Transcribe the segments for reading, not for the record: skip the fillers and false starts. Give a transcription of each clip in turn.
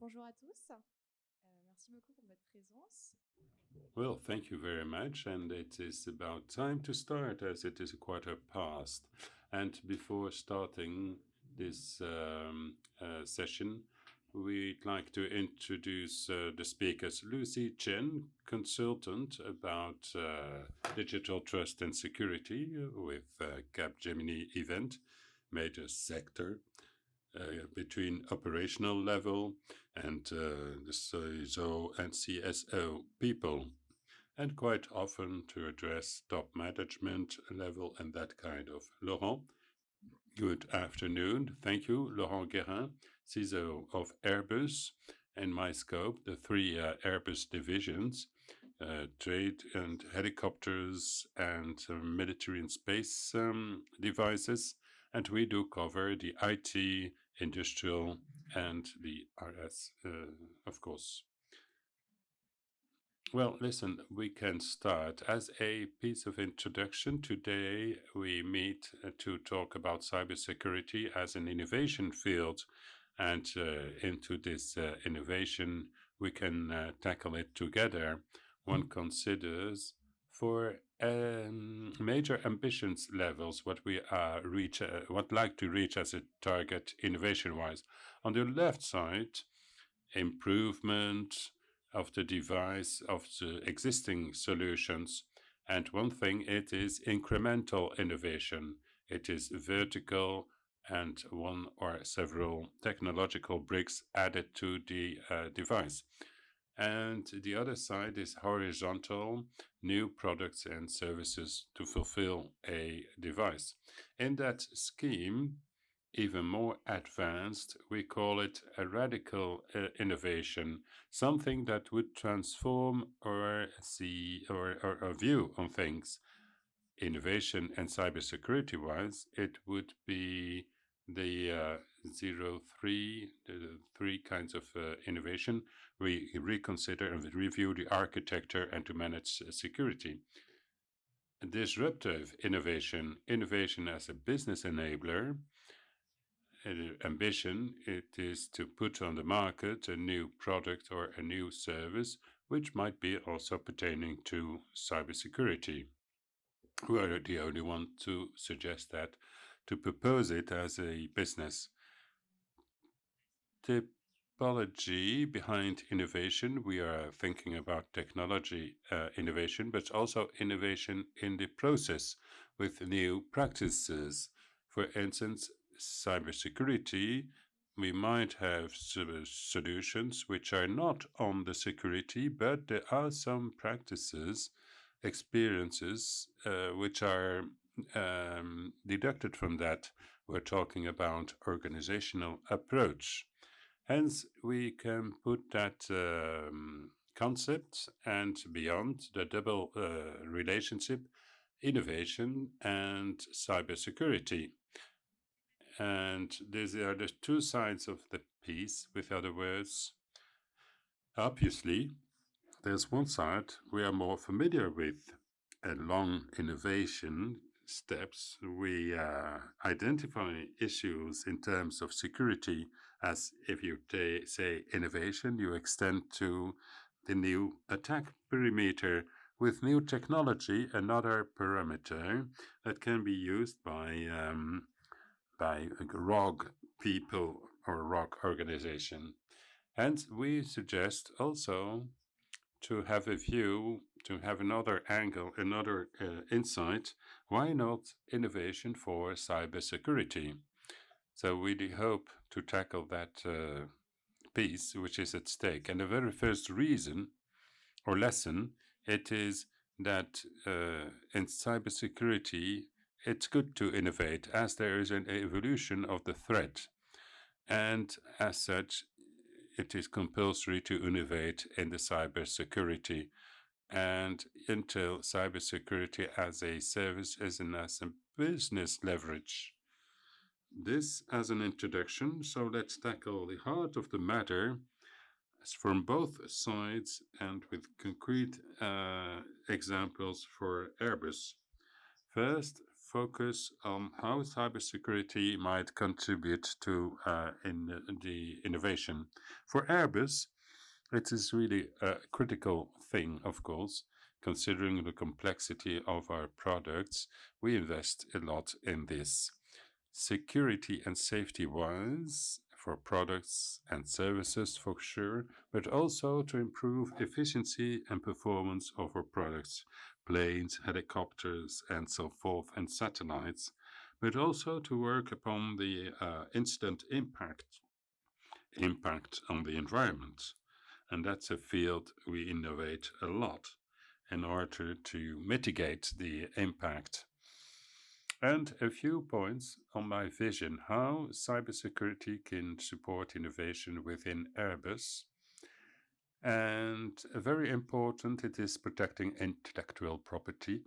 Bonjour à tous. Merci beaucoup pour votre présence. Well, thank you very much. And it is about time to start as it is a quarter past. And before starting this session, we'd like to introduce the speakers. Lucy Chen, consultant about digital trust and security with CAPGEMINI event, major sector. Between operational level and the CISO and CSO people, and quite often to address top management level and that kind of. Laurent, good afternoon. Thank you. Laurent Guérin, CISO of Airbus, and my scope, the three Airbus divisions, trade and helicopters and military and space devices. And we do cover the IT, industrial, and the RS, of course. Well, listen, we can start. As a piece of introduction, today we meet to talk about cybersecurity as an innovation field. And into this innovation, we can tackle it together. One considers for major ambitions levels what we what like to reach as a target innovation-wise. On the left side, improvement of the device of the existing solutions. And one thing, it is incremental innovation. It is vertical and one or several technological bricks added to the device. And the other side is horizontal, new products and services to fulfill a device. In that scheme, even more advanced, we call it a radical innovation, something that would transform our view on things. Innovation and cybersecurity wise, it would be the the three kinds of innovation. We reconsider and review the architecture and to manage security. Disruptive innovation, innovation as a business enabler. Ambition, it is to put on the market a new product or a new service, which might be also pertaining to cybersecurity. We are the only one to suggest that, to propose it as a business. Typology behind innovation, we are thinking about technology innovation, but also innovation in the process with new practices. For instance, cybersecurity, we might have solutions which are not on the security, but there are some practices, experiences which are deducted from that. We're talking about organizational approach. Hence, we can put that concept and beyond the double relationship, innovation and cybersecurity. And these are the two sides of the piece. With other words, obviously, there's one side we are more familiar with, a long innovation steps. We identify issues in terms of security as if you say innovation, you extend to the new attack perimeter with new technology, another parameter that can be used by rogue people or rogue organization. And we suggest also to have a view, to have another angle, another insight. Why not innovation for cybersecurity? So we hope to tackle that piece which is at stake. And the very first reason or lesson, it is that in cybersecurity, it's good to innovate as there is an evolution of the threat. And as such, it is compulsory to innovate in the cybersecurity. And until cybersecurity as a service is as a business leverage. This as an introduction, so let's tackle the heart of the matter from both sides and with concrete examples for Airbus. First, focus on how cybersecurity might contribute to the innovation. For Airbus, it is really a critical thing, of course. Considering the complexity of our products, we invest a lot in this. Security and safety wise, for products and services for sure, but also to improve efficiency and performance of our products, planes, helicopters, and so forth, and satellites, but also to work upon the incident impact on the environment. And that's a field we innovate a lot in order to mitigate the impact. And a few points on my vision how cybersecurity can support innovation within Airbus. And very important, it is protecting intellectual property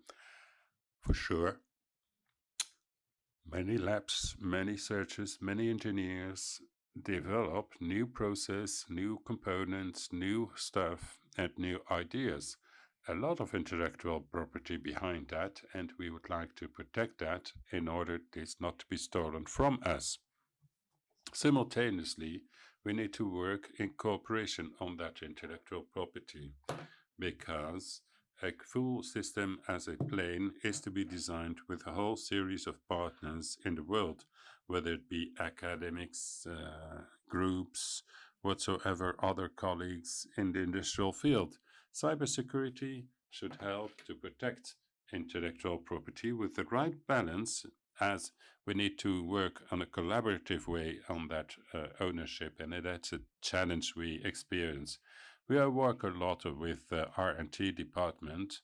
for sure. Many labs, many searchers, many engineers develop new process, new components, new stuff, and new ideas. A lot of intellectual property behind that, and we would like to protect that in order this not to be stolen from us. Simultaneously, we need to work in cooperation on that intellectual property because a full system as a plane is to be designed with a whole series of partners in the world, whether it be academics, groups, whatsoever other colleagues in the industrial field. Cybersecurity should help to protect intellectual property with the right balance, as we need to work on a collaborative way on that ownership, and that's a challenge we experience. We work a lot with the R&T department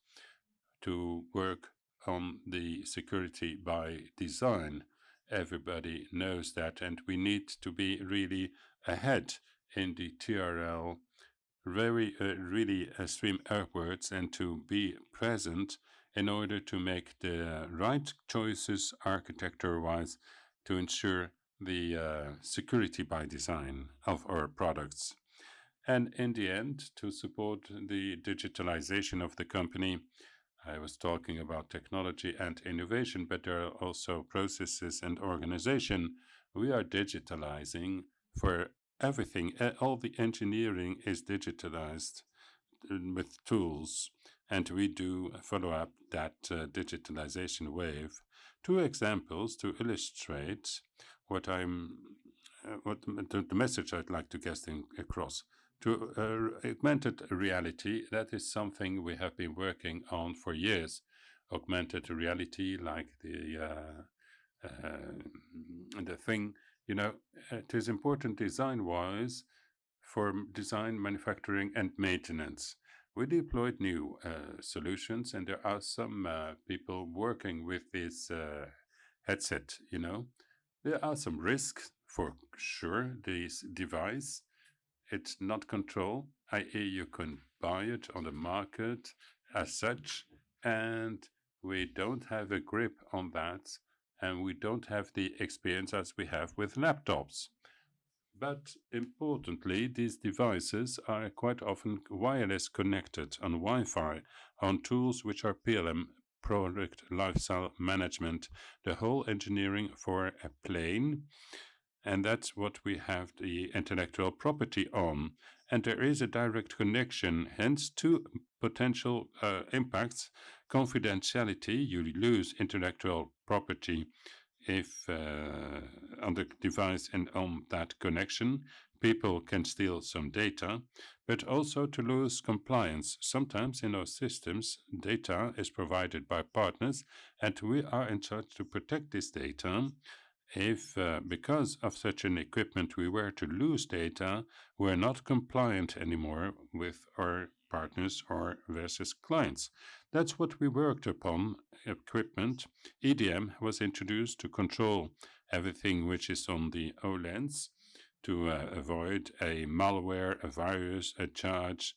to work on the security by design. Everybody knows that, and we need to be really ahead in the TRL, really swim upwards and to be present in order to make the right choices architecture-wise to ensure the security by design of our products. And in the end, to support the digitalization of the company, I was talking about technology and innovation, but there are also processes and organization. We are digitalizing for everything. All the engineering is digitalized with tools, and we do follow up that digitalization wave. Two examples to illustrate what the message I'd like to get across. To augmented reality, that is something we have been working on for years. Augmented reality, like the thing, it is important design-wise for design, manufacturing, and maintenance. We deployed new solutions, and there are some people working with this headset, There are some risks for sure, this device. It's not control, i.e. you can buy it on the market as such, and we don't have a grip on that, and we don't have the experience as we have with laptops. But importantly, these devices are quite often wireless connected on Wi-Fi, on tools which are PLM, product lifecycle management, the whole engineering for a plane, and that's what we have the intellectual property on. And there is a direct connection, hence two potential impacts. Confidentiality, you lose intellectual property if on the device and on that connection, people can steal some data, but also to lose compliance. Sometimes in our systems, data is provided by partners, and we are in charge to protect this data. If, because of such an equipment, we were to lose data, we're not compliant anymore with our partners or versus clients. That's what we worked upon. Equipment. EDM was introduced to control everything which is on the OLEDs to avoid a malware, a virus, a charge.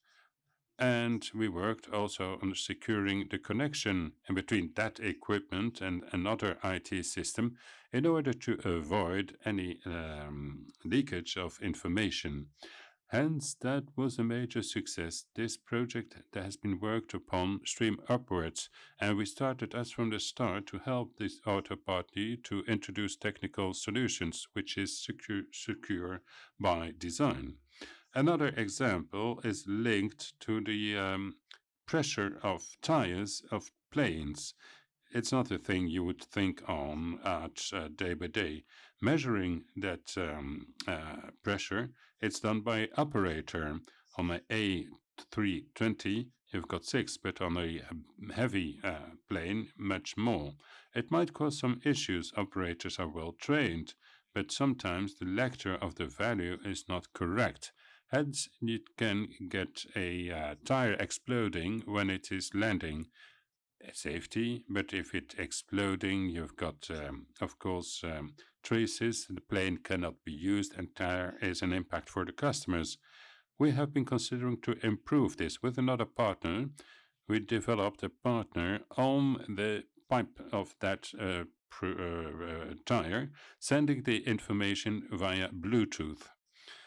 And we worked also on securing the connection in between that equipment and another IT system in order to avoid any leakage of information. Hence, that was a major success. This project that has been worked upon stream upwards, and we started as from the start to help this auto party to introduce technical solutions, which is secure by design. Another example is linked to the pressure of tires of planes. It's not a thing you would think on at day by day. Measuring that pressure, it's done by operator. On a A320, you've got six, but on a heavy plane, much more. It might cause some issues. Operators are well trained, but sometimes the lecture of the value is not correct. Hence, you can get a tire exploding when it is landing. Safety, but if it's exploding, you've got, of course, traces. The plane cannot be used, and there is an impact for the customers. We have been considering to improve this with another partner. We developed a partner on the pipe of that tire, sending the information via Bluetooth.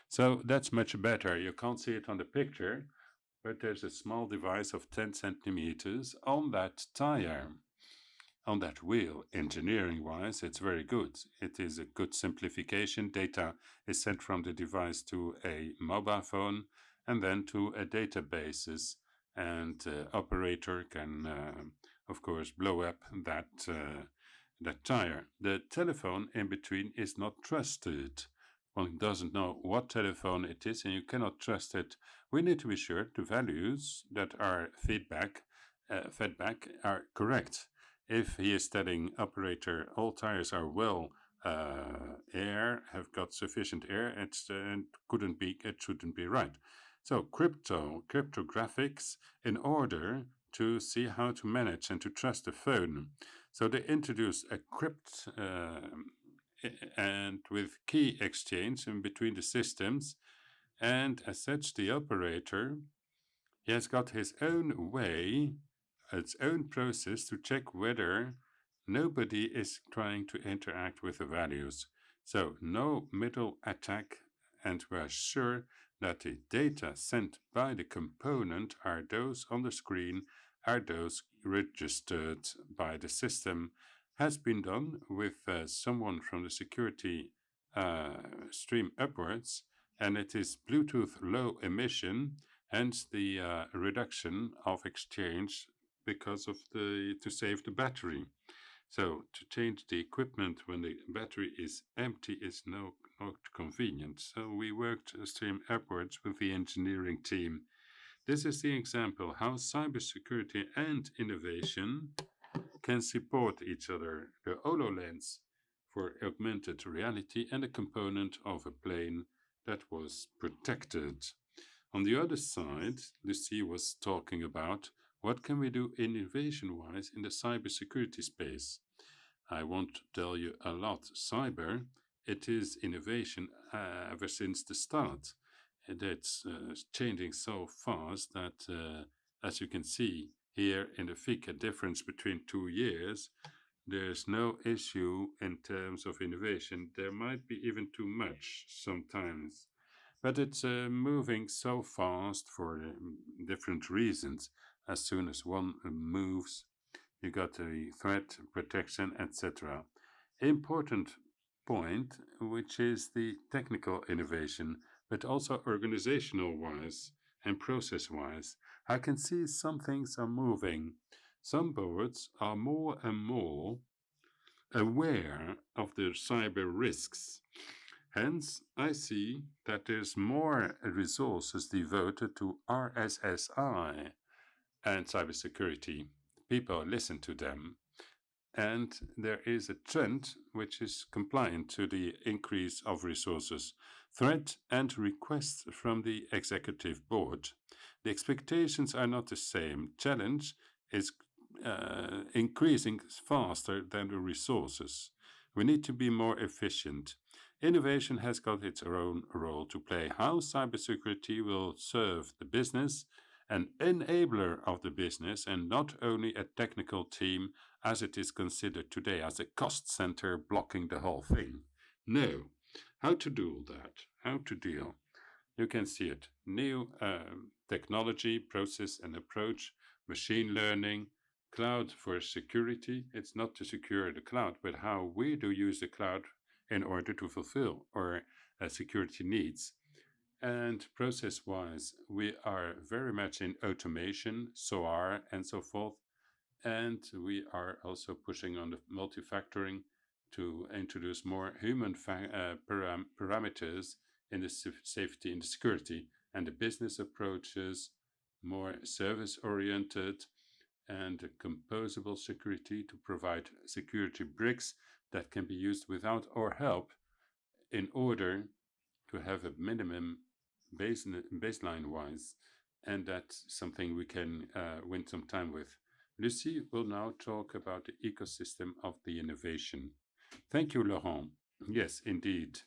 So that's much better. You can't see it on the picture, but there's a small device of 10 centimeters on that tire, on that wheel. Engineering-wise, it's very good. It is a good simplification. Data is sent from the device to a mobile phone and then to a databases, and operator can, of course, blow up that tire. The telephone in between is not trusted. One doesn't know what telephone it is, and you cannot trust it. We need to be sure the values that are fed back are correct. If he is telling operator all tires are well have got sufficient air, it shouldn't be right. So cryptographics in order to see how to manage and to trust the phone. So they introduced a crypt and with key exchange in between the systems, and as such the operator, he has got his own way, its own process to check whether nobody is trying to interact with the values. So no middle attack, and we are sure that the data sent by the component are those on the screen, are those registered by the system. Has been done with someone from the security stream upwards, and it is Bluetooth low emission, hence the reduction of exchange because of to save the battery. So to change the equipment when the battery is empty is not convenient. So we worked stream upwards with the engineering team. This is the example how cybersecurity and innovation can support each other. The HoloLens for augmented reality and a component of a plane that was protected. On the other side, Lucie was talking about what can we do innovation-wise in the cybersecurity space. I won't tell you a lot. Cyber, it is innovation ever since the start. And it's changing so fast that, as you can see here in the FIC, a difference between 2 years, there's no issue in terms of innovation. There might be even too much sometimes. But it's moving so fast for different reasons. As soon as one moves, you got a threat, protection, etc. Important point, which is the technical innovation, but also organizational-wise and process-wise. I can see some things are moving. Some boards are more and more aware of the cyber risks. Hence, I see that there's more resources devoted to RSSI and cybersecurity. People listen to them, and there is a trend which is compliant to the increase of resources. Threat and requests from the executive board. The expectations are not the same. Challenge is increasing faster than the resources. We need to be more efficient. Innovation has got its own role to play. How cybersecurity will serve the business, an enabler of the business, and not only a technical team as it is considered today as a cost center blocking the whole thing. No. How to do that? How to deal? You can see it. New technology, process and approach, machine learning, cloud for security. It's not to secure the cloud, but how we do use the cloud in order to fulfill our security needs. And process-wise, we are very much in automation, SOAR, and so forth. And we are also pushing on the multifactoring to introduce more human parameters in the safety and the security. And the business approaches more service-oriented and composable security to provide security bricks that can be used without our help in order to have a minimum baseline-wise, and that's something we can win some time with. Lucie will now talk about the ecosystem of the innovation. Thank you, Laurent. Yes, indeed.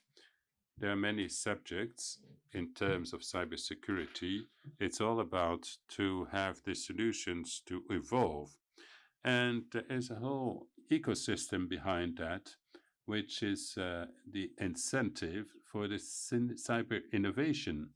There are many subjects in terms of cybersecurity. It's all about to have the solutions to evolve. And there is a whole ecosystem behind that, which is the incentive for the cyber innovation.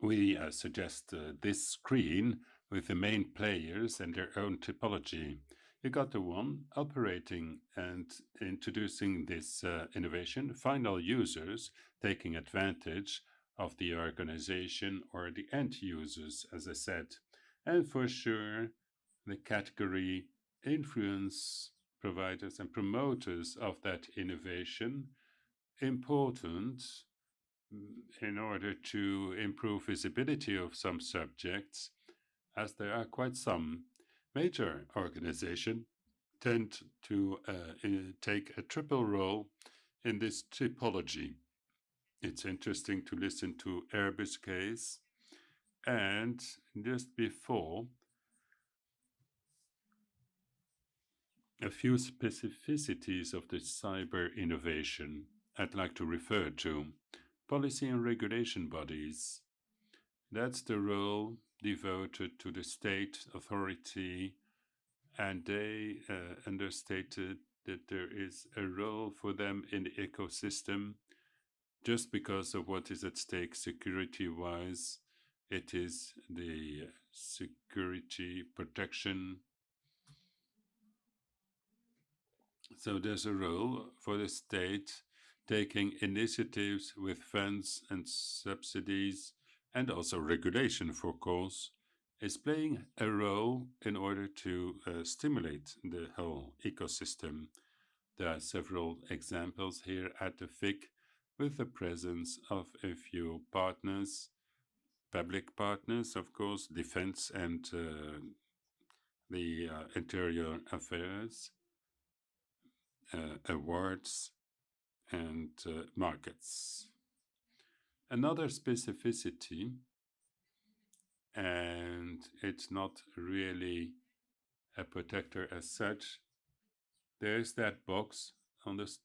We suggest this screen with the main players and their own typology. You got the one operating and introducing this innovation, final users taking advantage of the organization or the end users, as I said. And for sure, the category influence providers and promoters of that innovation, important in order to improve visibility of some subjects, as there are quite some major organizations tend to take a triple role in this typology. It's interesting to listen to Airbus case, and just before, a few specificities of the cyber innovation I'd like to refer to. Policy and regulation bodies. That's the role devoted to the state authority, and they understated that there is a role for them in the ecosystem just because of what is at stake security-wise. It is the security protection. So there's a role for the state taking initiatives with funds and subsidies and also regulation, for course, is playing a role in order to stimulate the whole ecosystem. There are several examples here at the FIC with the presence of a few partners, public partners, of course, defense and the interior affairs, awards, and markets. Another specificity, and it's not really a protector as such, there's that box on this.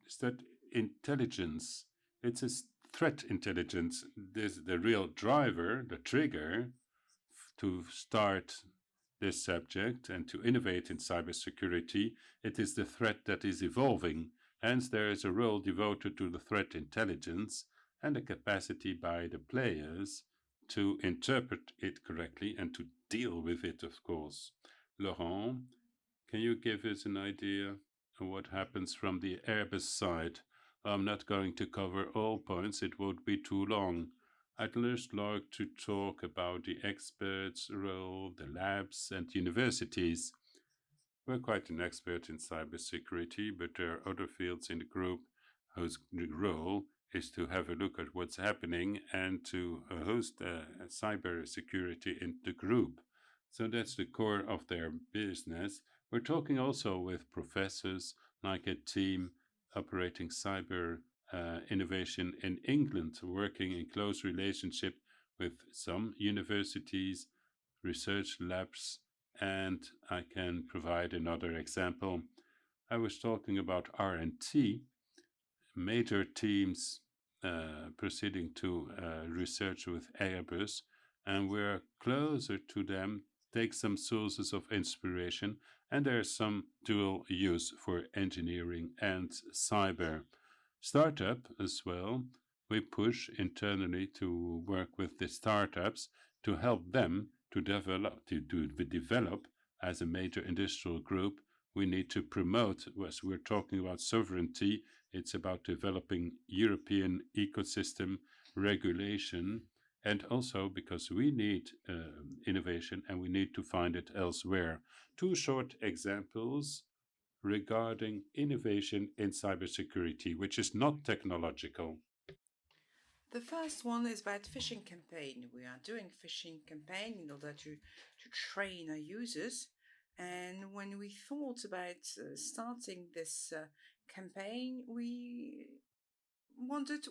Is that intelligence? It's a threat intelligence. This is the real driver, the trigger to start this subject and to innovate in cybersecurity. It is the threat that is evolving. Hence, there is a role devoted to the threat intelligence and the capacity by the players to interpret it correctly and to deal with it, of course. Laurent, can you give us an idea of what happens from the Airbus side? I'm not going to cover all points, it would be too long. I'd just like to talk about the experts' role, the labs, and universities. We're quite an expert in cybersecurity, but there are other fields in the group whose role is to have a look at what's happening and to host cybersecurity in the group. So that's the core of their business. We're talking also with professors, like a team operating cyber innovation in England, working in close relationship with some universities, research labs, and I can provide another example. I was talking about R&T, major teams proceeding to research with Airbus, and we're closer to them, take some sources of inspiration, and there's some dual use for engineering and cyber. startup as well. We push internally to work with the startups to help them to develop as a major industrial group. We need to promote, as we're talking about sovereignty, it's about developing European ecosystem regulation, and also because we need innovation and we need to find it elsewhere. Two short examples regarding innovation in cybersecurity, which is not technological. The first one is about phishing campaign. We are doing phishing campaign in order to train our users. And when we thought about starting this campaign, we wondered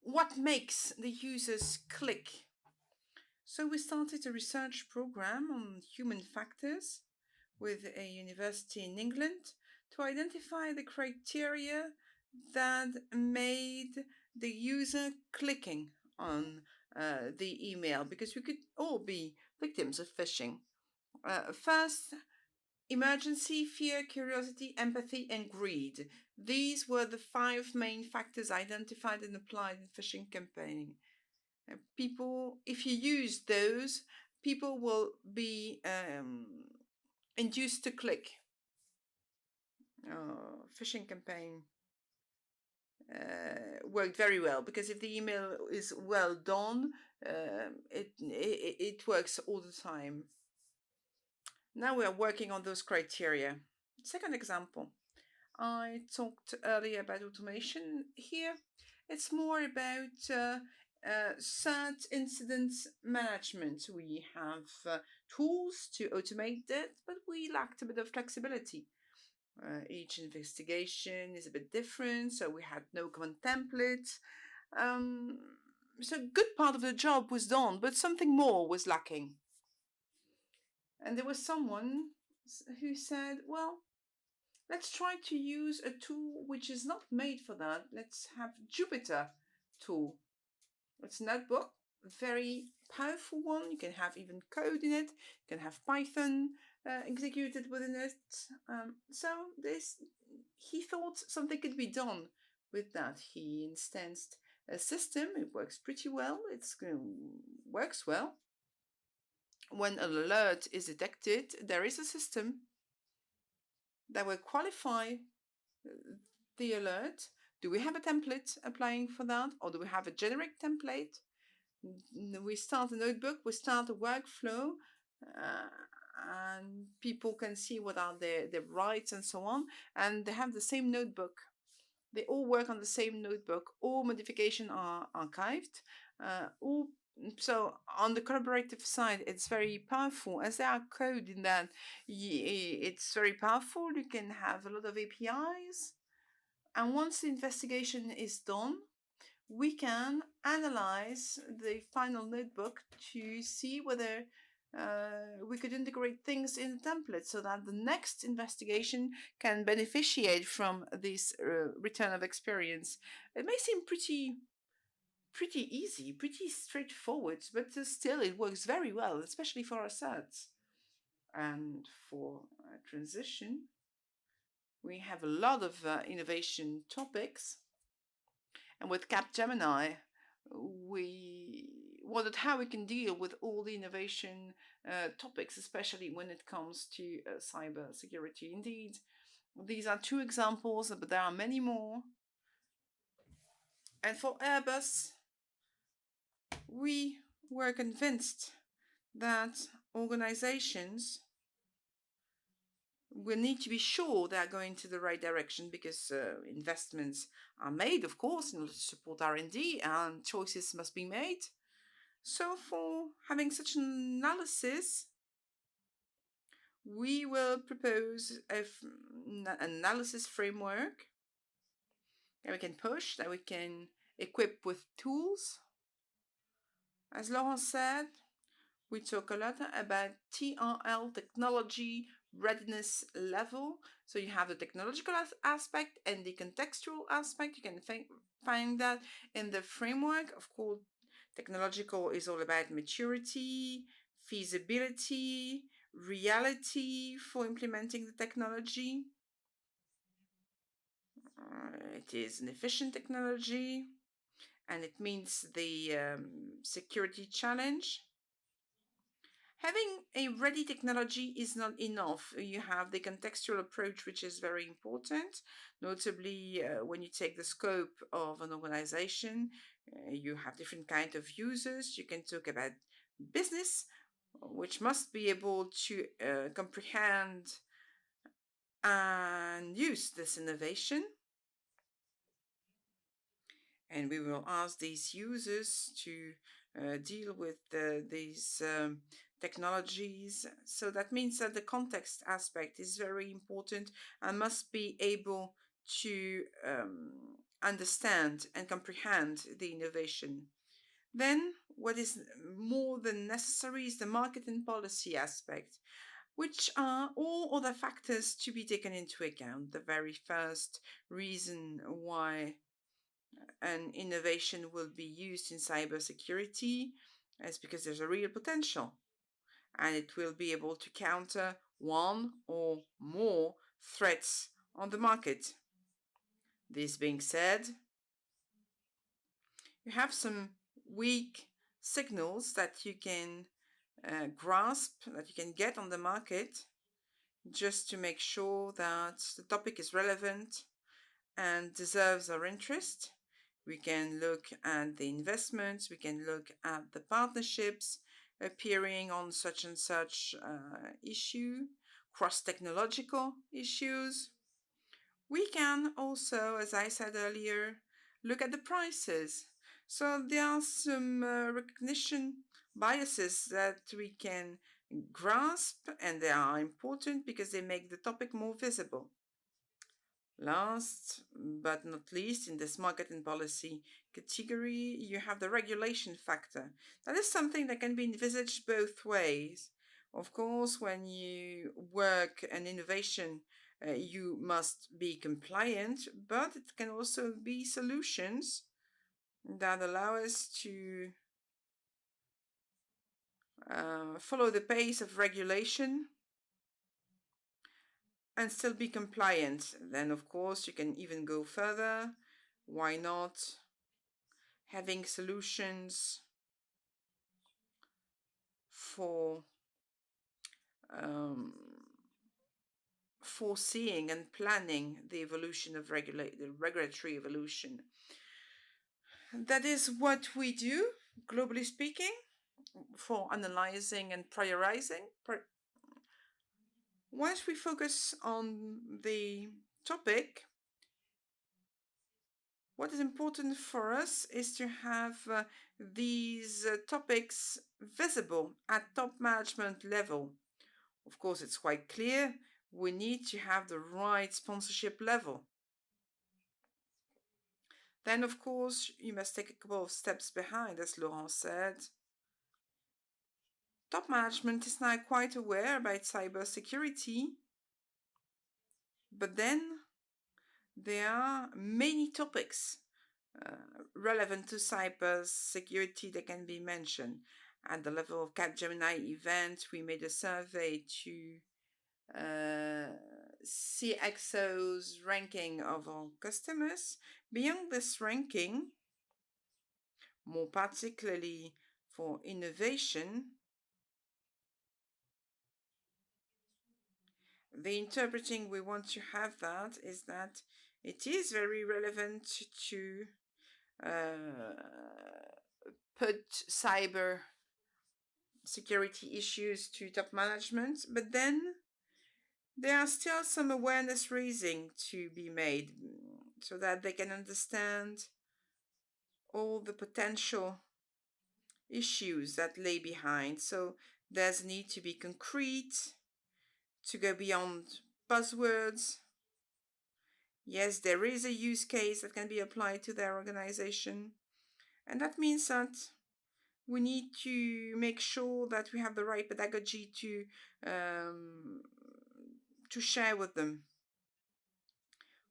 what makes the users click. So we started a research program on human factors with a university in England to identify the criteria that made the user clicking on the email, because we could all be victims of phishing. First, emergency, fear, curiosity, empathy, and greed. These were the 5 main factors identified and applied in phishing campaigning. People, if you use those, people will be induced to click. Phishing campaign worked very well, because if the email is well done, it works all the time. Now we are working on those criteria. Second example, I talked earlier about automation. Here, it's more about CERT incident management. We have tools to automate that, but we lacked a bit of flexibility. Each investigation is a bit different, so we had no common templates. So a good part of the job was done, but something more was lacking. And there was someone who said, well, let's try to use a tool which is not made for that. Let's have Jupyter tool. It's a notebook, very powerful one. You can have even code in it. You can have Python executed within it. So he thought something could be done with that. He instanced a system. It works pretty well. It works well. When an alert is detected, there is a system that will qualify the alert. Do we have a template applying for that, or do we have a generic template? We start a notebook, we start a workflow, and people can see what are their rights and so on, and they have the same notebook. They all work on the same notebook. All modifications are archived. So on the collaborative side, it's very powerful. As there are code in that, it's very powerful. You can have a lot of APIs. And once the investigation is done, we can analyze the final notebook to see whether we could integrate things in the template so that the next investigation can beneficiate from this return of experience. It may seem pretty easy, pretty straightforward, but still it works very well, especially for our certs. And for transition, we have a lot of innovation topics. And with CAPGEMINI, we wondered how we can deal with all the innovation topics, especially when it comes to cybersecurity. Indeed, these are 2 examples, but there are many more. And for Airbus, we were convinced that organizations will need to be sure they are going to the right direction, because investments are made, of course, in order to support R&D, and choices must be made. So for having such an analysis, we will propose an analysis framework that we can push, that we can equip with tools. As Laurent said, we talk a lot about TRL, technology readiness level. So you have the technological aspect and the contextual aspect. You can find that in the framework. Of course, technological is all about maturity, feasibility, reality for implementing the technology. It is an efficient technology, and it means the security challenge. Having a ready technology is not enough. You have the contextual approach, which is very important, notably when you take the scope of an organization. You have different kinds of users. You can talk about business, which must be able to comprehend and use this innovation. And we will ask these users to deal with these technologies. So that means that the context aspect is very important and must be able to understand and comprehend the innovation. Then what is more than necessary is the market and policy aspect, which are all other factors to be taken into account. The very first reason why an innovation will be used in cybersecurity is because there's a real potential, and it will be able to counter one or more threats on the market. This being said, you have some weak signals that you can grasp, that you can get on the market, just to make sure that the topic is relevant and deserves our interest. We can look at the investments, we can look at the partnerships appearing on such and such issue, cross-technological issues. We can also, as I said earlier, look at the prices. So there are some recognition biases that we can grasp, and they are important because they make the topic more visible. Last but not least, in this market and policy category, you have the regulation factor. That is something that can be envisaged both ways. Of course, when you work an innovation, you must be compliant, but it can also be solutions that allow us to follow the pace of regulation and still be compliant. Then, of course, you can even go further. Why not having solutions for foreseeing and planning the evolution of the regulatory evolution? That is what we do, globally speaking, for analyzing and prioritizing. Once we focus on the topic, what is important for us is to have these topics visible at top management level. Of course, it's quite clear we need to have the right sponsorship level. Then, of course, you must take a couple of steps behind, as Laurent said. Top management is now quite aware about cybersecurity, but then there are many topics relevant to cybersecurity that can be mentioned. At the level of CAPGEMINI event, we made a survey to CXO's ranking of our customers. Beyond this ranking, more particularly for innovation, the interpreting we want to have that is that it is very relevant to put cyber security issues to top management, but then there are still some awareness raising to be made so that they can understand all the potential issues that lay behind. So there's a need to be concrete, to go beyond buzzwords. Yes, there is a use case that can be applied to their organization, and that means that we need to make sure that we have the right pedagogy to share with them.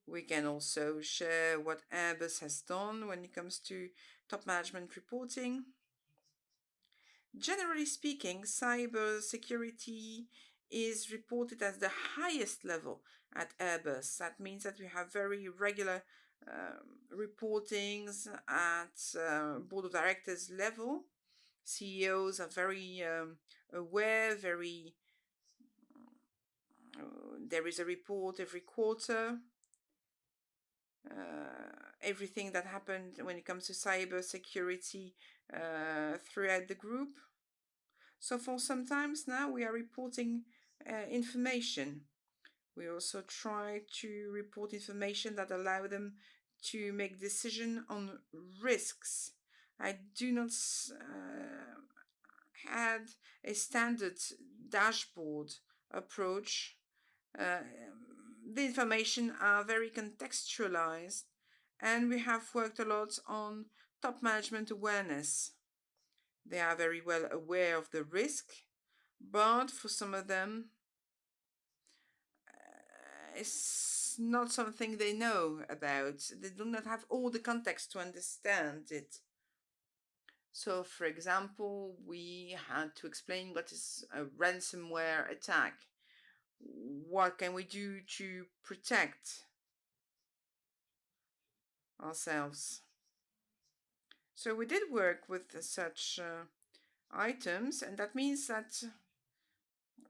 We can also share what Airbus has done when it comes to top management reporting. Generally speaking, cybersecurity is reported as the highest level at Airbus. That means that we have very regular reportings at board of directors level. CEOs are very aware, there is a report every quarter. Everything that happened when it comes to cybersecurity throughout the group. So for some times now we are reporting information. We also try to report information that allow them to make decision on risks. I do not had a standard dashboard approach. The information are very contextualized, and we have worked a lot on top management awareness. They are very well aware of the risk, but for some of them, it's not something they know about. They do not have all the context to understand it. So, for example, we had to explain what is a ransomware attack. What can we do to protect ourselves? So we did work with such items, and that means that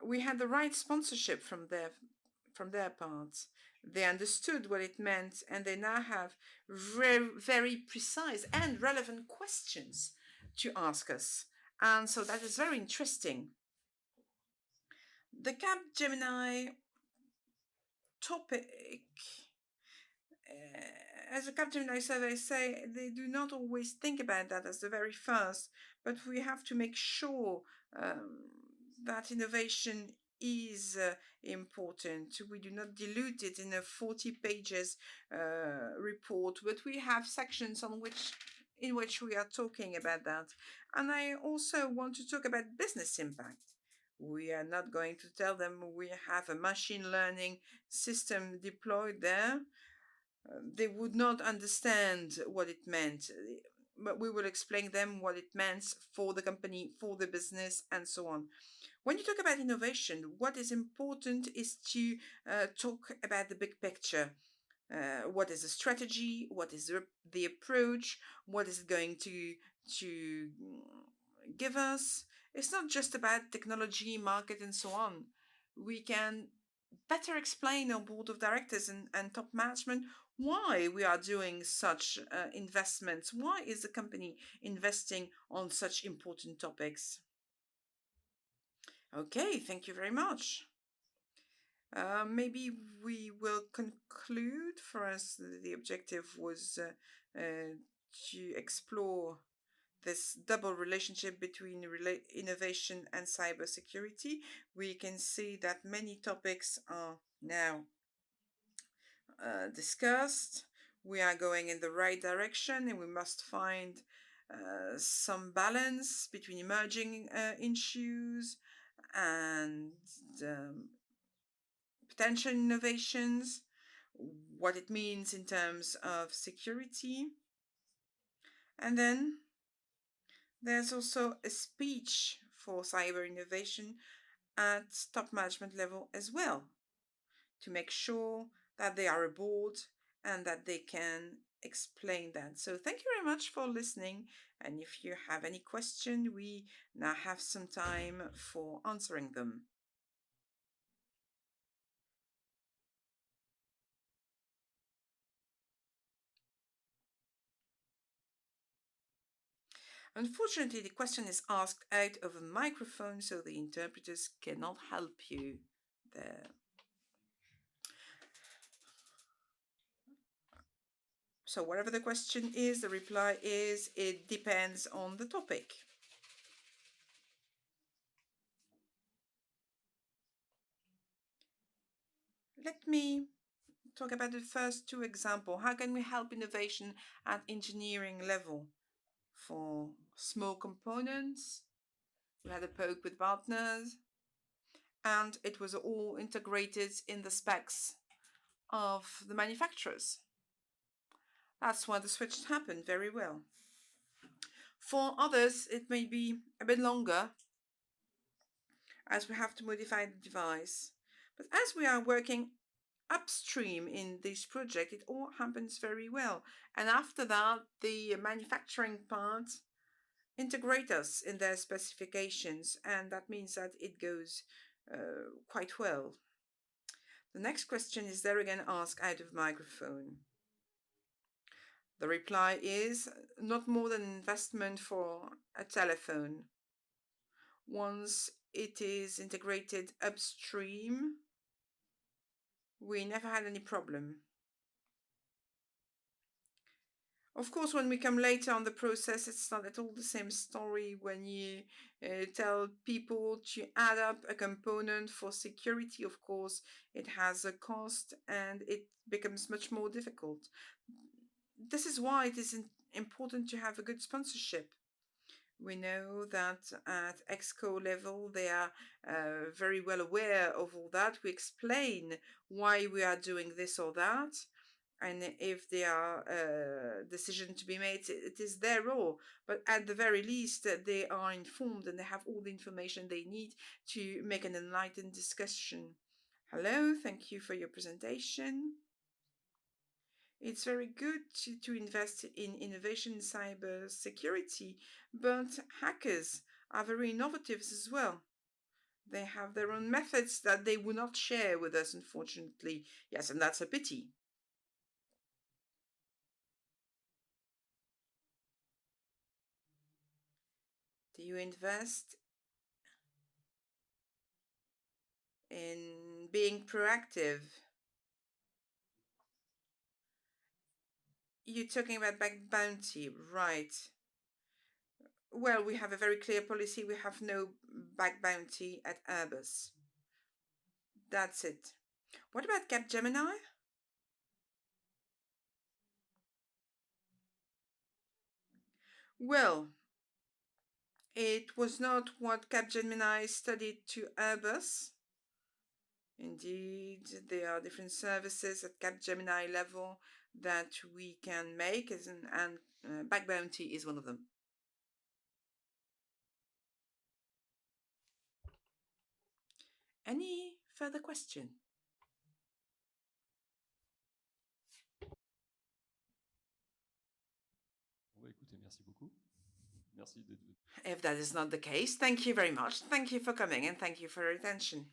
we had the right sponsorship from their part. They understood what it meant, and they now have very precise and relevant questions to ask us. And so that is very interesting. The CAPGEMINI topic, as a CAPGEMINI survey say, they do not always think about that as the very first, but we have to make sure that innovation is important. We do not dilute it in a 40 pages report, but we have sections in which we are talking about that. And I also want to talk about business impact. We are not going to tell them we have a machine learning system deployed there. They would not understand what it meant, but we will explain them what it meant for the company, for the business, and so on. When you talk about innovation, what is important is to talk about the big picture. What is the strategy? What is the approach? What is it going to give us? It's not just about technology, market, and so on. We can better explain our board of directors and top management why we are doing such investments. Why is the company investing on such important topics? Okay, thank you very much. Maybe we will conclude. For us, the objective was to explore this double relationship between innovation and cybersecurity. We can see that many topics are now discussed. We are going in the right direction, and we must find some balance between emerging issues and potential innovations, what it means in terms of security. And then there's also a speech for cyber innovation at top management level as well, to make sure that they are aboard and that they can explain that. So thank you very much for listening. And if you have any question, we now have some time for answering them. Unfortunately, the question is asked out of a microphone, so the interpreters cannot help you there. So whatever the question is, the reply is, it depends on the topic. Let me talk about the first two examples. How can we help innovation at engineering level? For small components, we had a poke with partners, and it was all integrated in the specs of the manufacturers. That's why the switch happened very well. For others, it may be a bit longer, as we have to modify the device. But as we are working upstream in this project, it all happens very well. And after that, the manufacturing part integrate us in their specifications, and that means that it goes quite well. The next question is there again asked out of microphone. The reply is not more than investment for a telephone. Once it is integrated upstream, we never had any problem. Of course, when we come later on the process, it's not at all the same story when you tell people to add up a component for security. Of course, it has a cost and it becomes much more difficult. This is why it is important to have a good sponsorship. We know that at EXCO level, they are very well aware of all that. We explain why we are doing this or that. And if there are decisions to be made, it is their role. But at the very least, they are informed and they have all the information they need to make an enlightened discussion. Hello, thank you for your presentation. It's very good to invest in innovation in cybersecurity, but hackers are very innovative as well. They have their own methods that they will not share with us, unfortunately. Yes, and that's a pity. Do you invest in being proactive? You're talking about back bounty, right? Well, we have a very clear policy. We have no back bounty at Airbus. That's it. What about CAPGEMINI? Well, it was not what CAPGEMINI studied to Airbus. Indeed, there are different services at CAPGEMINI level that we can make, and back bounty is one of them. Any further question? If that is not the case, thank you very much. Thank you for coming and thank you for your attention.